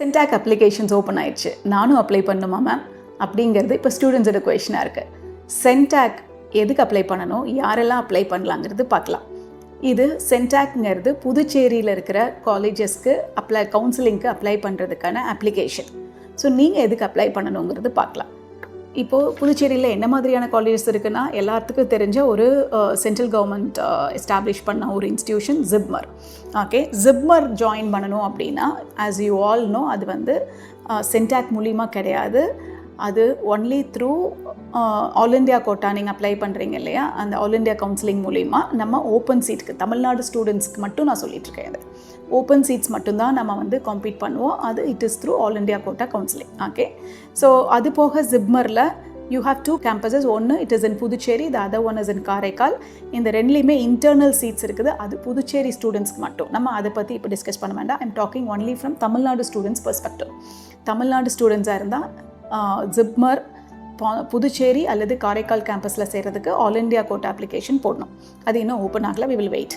CENTAC applications open ஆயிடுச்சு. நானும் apply பண்ணணுமா மேம் அப்படிங்கிறது இப்போ ஸ்டூடெண்ட்ஸோட கொஷினாக இருக்குது. சென்டாக் எதுக்கு அப்ளை பண்ணணும், யாரெல்லாம் அப்ளை பண்ணலாங்கிறது பார்க்கலாம். இது சென்டாக்ங்கிறது புதுச்சேரியில் இருக்கிற காலேஜஸ்க்கு கவுன்சிலிங்க்கு அப்ளை பண்ணுறதுக்கான அப்ளிகேஷன். ஸோ நீங்கள் எதுக்கு அப்ளை பண்ணணுங்கிறது பார்க்கலாம். இப்போது புதுச்சேரியில் என்ன மாதிரியான காலேஜஸ் இருக்குன்னா, எல்லாத்துக்கும் தெரிஞ்ச ஒரு சென்ட்ரல் கவர்மெண்ட் எஸ்டாப்ளிஷ் பண்ண ஒரு institution JIPMER. Okay, JIPMER join பண்ணணும் அப்படின்னா ஆஸ் யூ ஆல் நோ, அது வந்து சென்டாக் மூலிமா கிடையாது. அது only through all India quota நீங்கள் அப்ளை பண்ணுறீங்க இல்லையா, அந்த ஆல் இண்டியா கவுன்சிலிங் மூலிமா நம்ம ஓப்பன் சீட்டுக்கு தமிழ்நாடு ஸ்டூடெண்ட்ஸ்க்கு மட்டும் நான் சொல்லிகிட்ருக்கேன். இது ஓப்பன் சீட்ஸ் மட்டும்தான் நம்ம வந்து காம்பீட் பண்ணுவோம். அது it is through all India quota counselling. Okay, so அது போக ஜிப்மரில் யூ ஹாவ் 2 campuses. ஒன்று it is in Puducherry, the other one is in Karaikal. இந்த ரெண்டுலேயுமே இன்டர்னல் சீட்ஸ் இருக்குது. அது புதுச்சேரி ஸ்டூடெண்ட்ஸ்க்கு மட்டும். நம்ம அதை பற்றி இப்போ டிஸ்கஸ் பண்ண வேண்டாம். I'm talking only from Tamil Nadu students perspective. Tamil Nadu ஸ்டூடெண்ட்ஸாக இருந்தால் ஜிப்மர் புதுச்சேரி அல்லது காரைக்கால் கேம்பஸில் சேர்கிறதுக்கு ஆல் இண்டியா கோட்டா அப்ளிகேஷன் போடணும். அது இன்னும் ஓப்பன் ஆகலை, வி வில் வெயிட்.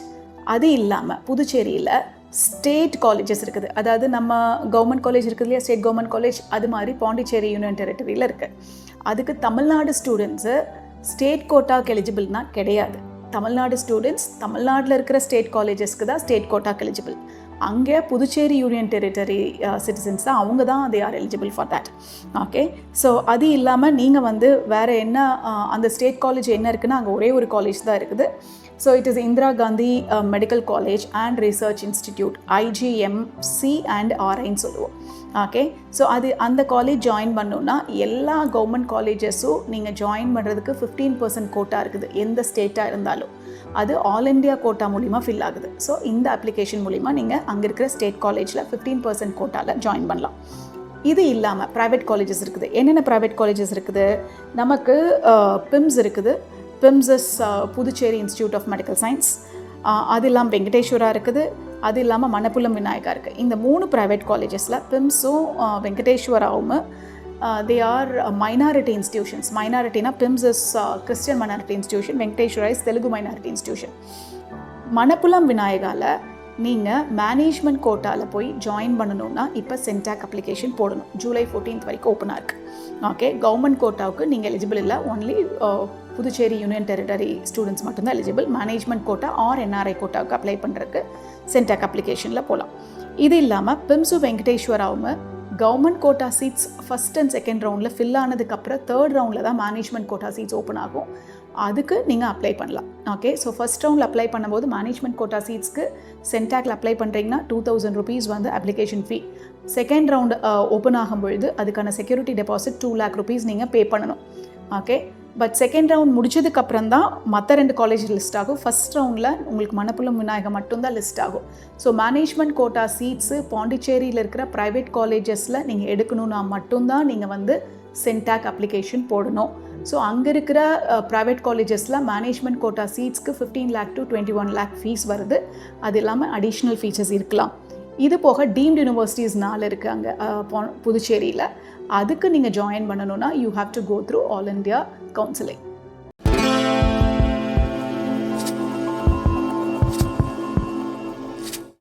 அது இல்லாமல் புதுச்சேரியில் ஸ்டேட் காலேஜஸ் இருக்குது. அதாவது நம்ம கவர்மெண்ட் காலேஜ் இருக்குது இல்லையா, ஸ்டேட் கவர்மெண்ட் காலேஜ், அது மாதிரி பாண்டிச்சேரி யூனியன் டெரிட்டரியில் இருக்குது. அதுக்கு தமிழ்நாடு ஸ்டூடெண்ட்ஸு ஸ்டேட் கோட்டாக்கு எலிஜிபிள்னால் கிடையாது. தமிழ்நாடு ஸ்டூடெண்ட்ஸ் தமிழ்நாட்டில் இருக்கிற ஸ்டேட் காலேஜஸ்க்கு தான் ஸ்டேட் கோட்டாக்கு எலிஜிபிள். அங்கே புதுச்சேரி யூனியன் டெரிட்டரி சிட்டிசன்ஸ் தான், அவங்க தான் they are eligible for that. Okay, so அது இல்லாமல் நீங்கள் வந்து வேறு என்ன அந்த ஸ்டேட் காலேஜ் என்ன இருக்குன்னா, அங்கே ஒரே ஒரு காலேஜ் தான் இருக்குது. So it is Indira Gandhi medical college and research institute, IGMC and RIன்னு சொல்லுவோம். ஓகே, ஸோ அது அந்த காலேஜ் ஜாயின் பண்ணணுன்னா எல்லா கவர்மெண்ட் காலேஜஸும் நீங்கள் ஜாயின் பண்ணுறதுக்கு 15% கோட்டா இருக்குது. எந்த ஸ்டேட்டாக இருந்தாலும் அது ஆல் இண்டியா கோட்டா மூலிமா ஃபில் ஆகுது. ஸோ இந்த அப்ளிகேஷன் மூலிமா நீங்கள் அங்கே இருக்கிற ஸ்டேட் காலேஜில் 15% கோட்டாவில் ஜாயின் பண்ணலாம். இது இல்லாமல் ப்ரைவேட் காலேஜஸ் இருக்குது. என்னென்ன ப்ரைவேட் காலேஜஸ் இருக்குது? நமக்கு PIMS இருக்குது. PIMS is Puducherry institute of medical science. அது இல்லாமல் வெங்கடேஸ்வரா இருக்குது. அது இல்லாமல் மணப்புலம் விநாயகா இருக்குது. இந்த 3 ப்ரைவேட் காலேஜஸில் PIMSும் வெங்கடேஸ்வராவும் they are minority institutions. Minority na PIMS is Christian minority institution, Venkateshwara is Telugu minority institution. மணப்புலம் விநாயகால நீங்கள் மேனேஜ்மெண்ட் கோட்டாவில் போய் ஜாயின் பண்ணணுன்னா இப்போ சென்டாக் அப்ளிகேஷன் போடணும். ஜூலை 14th வரைக்கும் ஓப்பனாக இருக்குது. ஓகே, கவர்மெண்ட் கோட்டாவுக்கு நீங்கள் எலிஜிபிள் இல்லை. Only Puducherry union territory students மட்டும்தான் eligible. Management quota or NRI கோட்டாவுக்கு அப்ளை பண்ணுறதுக்கு சென்டாக் அப்ளிகேஷனில் போகலாம். இது இல்லாமல் PIMSu வெங்கடேஸ்வராவும் government quota seats first and second ரவுண்டில் ஃபில் ஆனதுக்கப்புறம் தேர்ட் ரவுண்டில் தான் மேனேஜ்மெண்ட் கோட்டா சீட்ஸ் ஓப்பன் ஆகும். அதுக்கு நீங்கள் அப்ளை பண்ணலாம். ஓகே, ஸோ ஃபஸ்ட் ரவுண்டில் அப்ளை பண்ணும்போது மேனேஜ்மெண்ட் கோட்டா சீட்ஸ்க்கு சென்டாக்ல அப்ளை பண்ணுறீங்கன்னா 2000 rupees வந்து application fee. Second round open ஆகும்பொழுது அதுக்கான செக்யூரிட்டி டெபாசிட் 2 lakh rupees நீங்கள் பே பண்ணணும். ஓகே, பட் செகண்ட் ரவுண்ட் முடிச்சதுக்கப்புறம் தான் மற்ற 2 காலேஜ் லிஸ்ட் ஆகும். ஃபஸ்ட் ரவுண்டில் உங்களுக்கு மணப்புலம் விநாயகா மட்டும்தான் லிஸ்ட் ஆகும். ஸோ மேனேஜ்மெண்ட் கோட்டா சீட்ஸு பாண்டிச்சேரியில் இருக்கிற ப்ரைவேட் காலேஜஸில் நீங்கள் எடுக்கணுன்னா மட்டும்தான் நீங்கள் வந்து சென்டாக் அப்ளிகேஷன் போடணும். ஸோ அங்கே இருக்கிற ப்ரைவேட் காலேஜஸில் மேனேஜ்மெண்ட் கோட்டா சீட்ஸ்க்கு 15 lakh to 21 lakh ஃபீஸ் வருது. அது இல்லாமல் அடிஷ்னல் ஃபீச்சர்ஸ் இருக்கலாம். இது போக டீம்டு யூனிவர்சிட்டிஸ் 4 இருக்குது அங்கே புதுச்சேரியில். அதுக்கு நீங்கள் ஜாயின் பண்ணணுன்னா you have to go through all India counselling.